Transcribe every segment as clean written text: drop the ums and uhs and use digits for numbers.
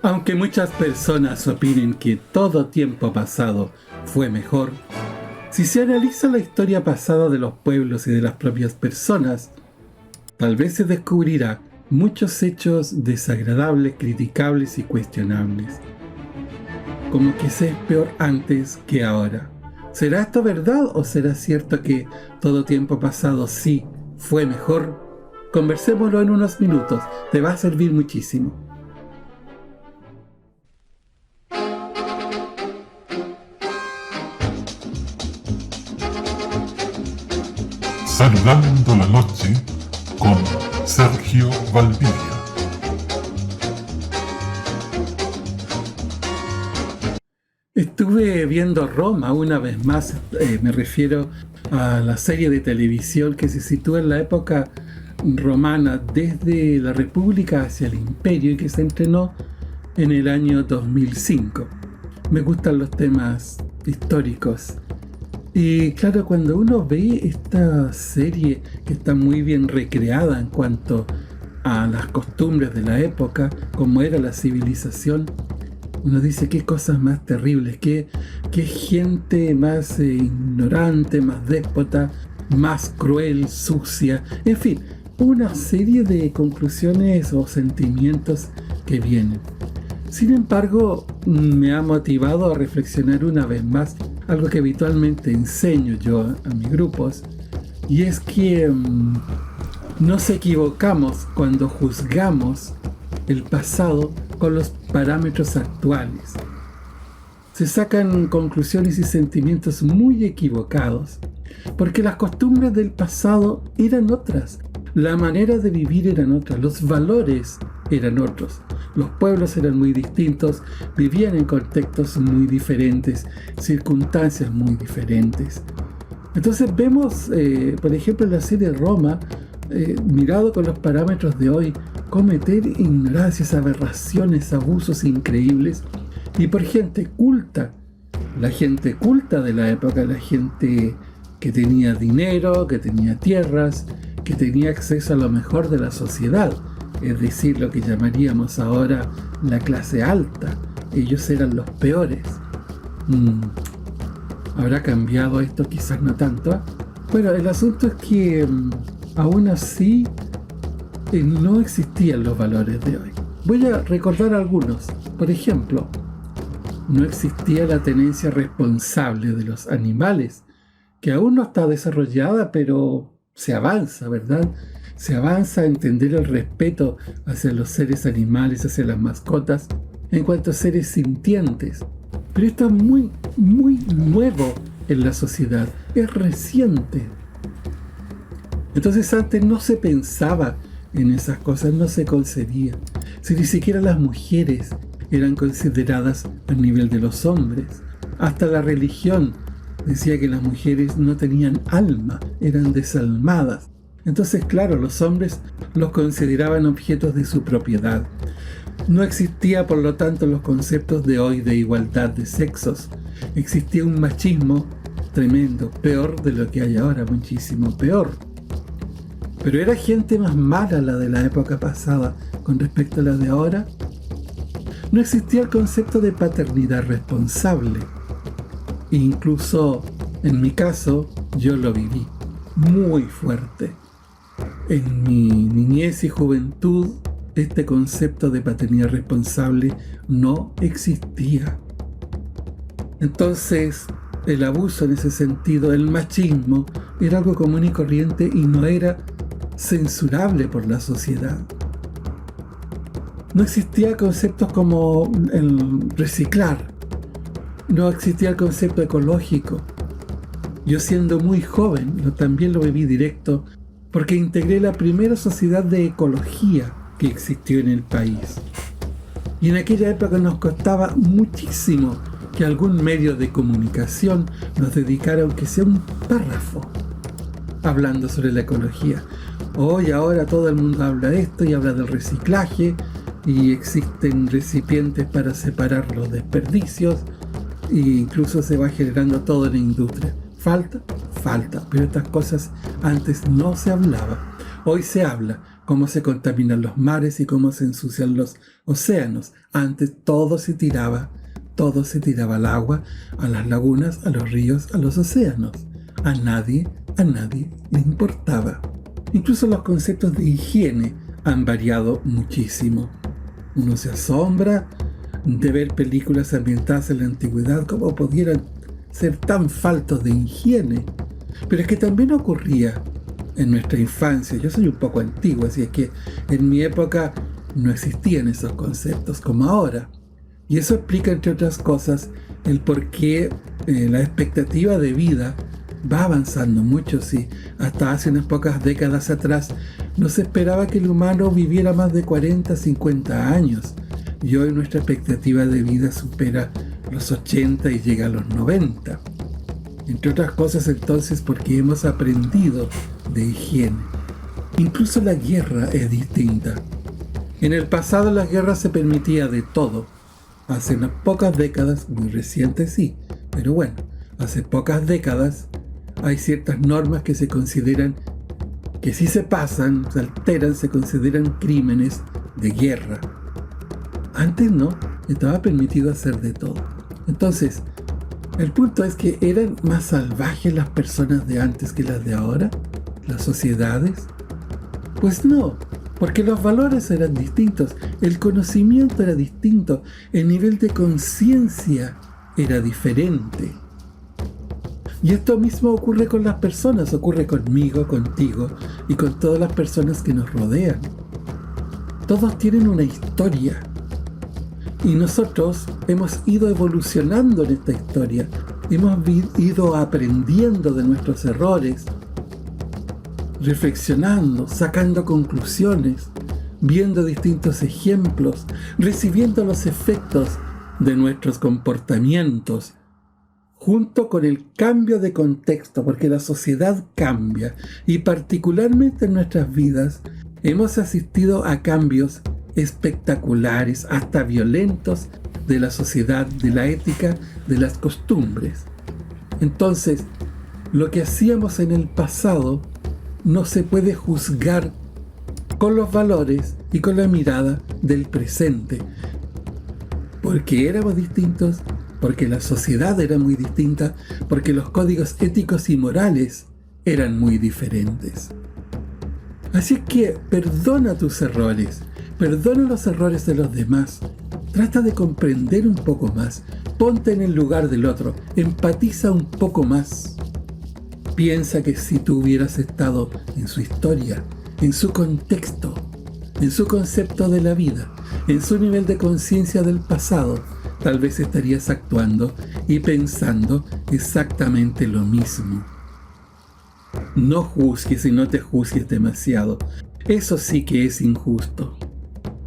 Aunque muchas personas opinen que todo tiempo pasado fue mejor, si se analiza la historia pasada de los pueblos y de las propias personas, tal vez se descubrirá muchos hechos desagradables, criticables y cuestionables. Como que se es peor antes que ahora. ¿Será esto verdad o será cierto que todo tiempo pasado sí fue mejor? Conversémoslo en unos minutos, te va a servir muchísimo. Saludando la noche con Sergio Valdivia. Estuve viendo Roma una vez más, me refiero a la serie de televisión que se sitúa en la época romana desde la República hacia el Imperio y que se estrenó en el año 2005. Me gustan los temas históricos. Y claro, cuando uno ve esta serie que está muy bien recreada en cuanto a las costumbres de la época, cómo era la civilización, uno dice qué cosas más terribles, qué gente más ignorante, más déspota, más cruel, sucia, en fin, una serie de conclusiones o sentimientos que vienen. Sin embargo, me ha motivado a reflexionar una vez más algo que habitualmente enseño yo a mis grupos, y es que nos equivocamos cuando juzgamos el pasado con los parámetros actuales. Se sacan conclusiones y sentimientos muy equivocados, porque las costumbres del pasado eran otras, la manera de vivir eran otras, los valores eran otros. Los pueblos eran muy distintos, vivían en contextos muy diferentes, circunstancias muy diferentes. Entonces vemos, por ejemplo, en la serie Roma, mirado con los parámetros de hoy, cometer ignorancias, aberraciones, abusos increíbles, y por gente culta, la gente culta de la época, la gente que tenía dinero, que tenía tierras, que tenía acceso a lo mejor de la sociedad, es decir, lo que llamaríamos ahora la clase alta. Ellos eran los peores. ¿Habrá cambiado esto? Quizás no tanto. Bueno, el asunto es que aún así no existían los valores de hoy. Voy a recordar algunos. Por ejemplo, no existía la tenencia responsable de los animales, que aún no está desarrollada, pero se avanza, ¿verdad? Se avanza a entender el respeto hacia los seres animales, hacia las mascotas, en cuanto a seres sintientes. Pero esto es muy, muy nuevo en la sociedad, es reciente. Entonces antes no se pensaba en esas cosas, no se concebía. Si ni siquiera las mujeres eran consideradas al nivel de los hombres. Hasta la religión decía que las mujeres no tenían alma, eran desalmadas. Entonces, claro, los hombres los consideraban objetos de su propiedad. No existía, por lo tanto, los conceptos de hoy de igualdad de sexos. Existía un machismo tremendo, peor de lo que hay ahora, muchísimo peor. Pero ¿era gente más mala la de la época pasada con respecto a la de ahora? No existía el concepto de paternidad responsable. Incluso, en mi caso, yo lo viví muy fuerte. En mi niñez y juventud, este concepto de paternidad responsable no existía. Entonces, el abuso en ese sentido, el machismo, era algo común y corriente y no era censurable por la sociedad. No existía conceptos como el reciclar. No existía el concepto ecológico. Yo, siendo muy joven, también lo viví directo porque integré la primera sociedad de ecología que existió en el país. Y en aquella época nos costaba muchísimo que algún medio de comunicación nos dedicara, aunque sea un párrafo, hablando sobre la ecología. Hoy, ahora todo el mundo habla de esto y habla del reciclaje, y existen recipientes para separar los desperdicios, e incluso se va generando todo en la industria. Falta, pero estas cosas antes no se hablaba. Hoy se habla, cómo se contaminan los mares y cómo se ensucian los océanos. Antes todo se tiraba al agua, a las lagunas, a los ríos, a los océanos. A nadie le importaba. Incluso los conceptos de higiene han variado muchísimo. Uno se asombra de ver películas ambientadas en la antigüedad, cómo pudieran ser tan faltos de higiene. Pero es que también ocurría en nuestra infancia. Yo soy un poco antiguo, así es que en mi época no existían esos conceptos como ahora. Y eso explica, entre otras cosas, el por qué la expectativa de vida va avanzando mucho. Sí, hasta hace unas pocas décadas atrás no se esperaba que el humano viviera más de 40, 50 años. Y hoy nuestra expectativa de vida supera los 80 y llega a los 90. Entre otras cosas, entonces, porque hemos aprendido de higiene. Incluso la guerra es distinta. En el pasado la guerra se permitía de todo. Hace unas pocas décadas, muy recientes sí, pero bueno, hace pocas décadas hay ciertas normas que se consideran, que si se pasan, se alteran, se consideran crímenes de guerra. Antes no, estaba permitido hacer de todo. Entonces, el punto es que eran más salvajes las personas de antes que las de ahora, las sociedades. Pues no, porque los valores eran distintos, el conocimiento era distinto, el nivel de conciencia era diferente. Y esto mismo ocurre con las personas, ocurre conmigo, contigo y con todas las personas que nos rodean. Todos tienen una historia. Y nosotros hemos ido evolucionando en esta historia, hemos ido aprendiendo de nuestros errores, reflexionando, sacando conclusiones, viendo distintos ejemplos, recibiendo los efectos de nuestros comportamientos, junto con el cambio de contexto, porque la sociedad cambia y particularmente en nuestras vidas hemos asistido a cambios espectaculares, hasta violentos, de la sociedad, de la ética, de las costumbres. Entonces, lo que hacíamos en el pasado no se puede juzgar con los valores y con la mirada del presente, porque éramos distintos, porque la sociedad era muy distinta, porque los códigos éticos y morales eran muy diferentes. Así que perdona tus errores, perdona los errores de los demás, trata de comprender un poco más, ponte en el lugar del otro, empatiza un poco más. Piensa que si tú hubieras estado en su historia, en su contexto, en su concepto de la vida, en su nivel de conciencia del pasado, tal vez estarías actuando y pensando exactamente lo mismo. No juzgues y no te juzgues demasiado. Eso sí que es injusto.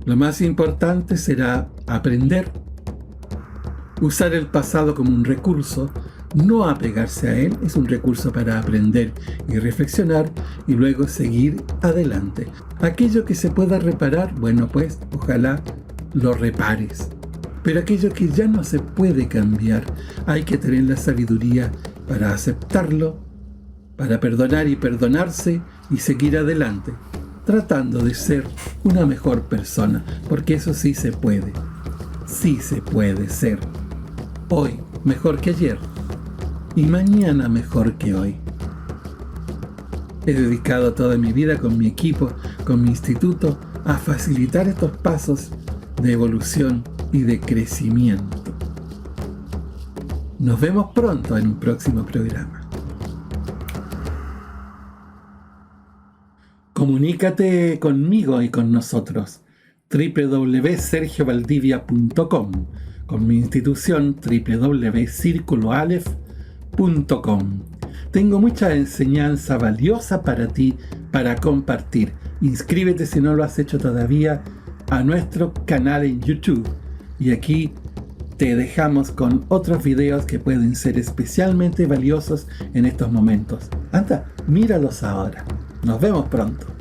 Lo más importante será aprender, usar el pasado como un recurso, no apegarse a él, es un recurso para aprender y reflexionar y luego seguir adelante. Aquello que se pueda reparar, bueno pues, ojalá lo repares. Pero aquello que ya no se puede cambiar, hay que tener la sabiduría para aceptarlo, para perdonar y perdonarse y seguir adelante, tratando de ser una mejor persona, porque eso sí se puede ser. Hoy mejor que ayer y mañana mejor que hoy. He dedicado toda mi vida con mi equipo, con mi instituto, a facilitar estos pasos de evolución y de crecimiento. Nos vemos pronto en un próximo programa. Comunícate conmigo y con nosotros. www.sergiovaldivia.com, con mi institución www.circuloalef.com. Tengo mucha enseñanza valiosa para ti, para compartir. Inscríbete si no lo has hecho todavía a nuestro canal en YouTube. Y aquí te dejamos con otros videos que pueden ser especialmente valiosos en estos momentos. Anda, míralos ahora. Nos vemos pronto.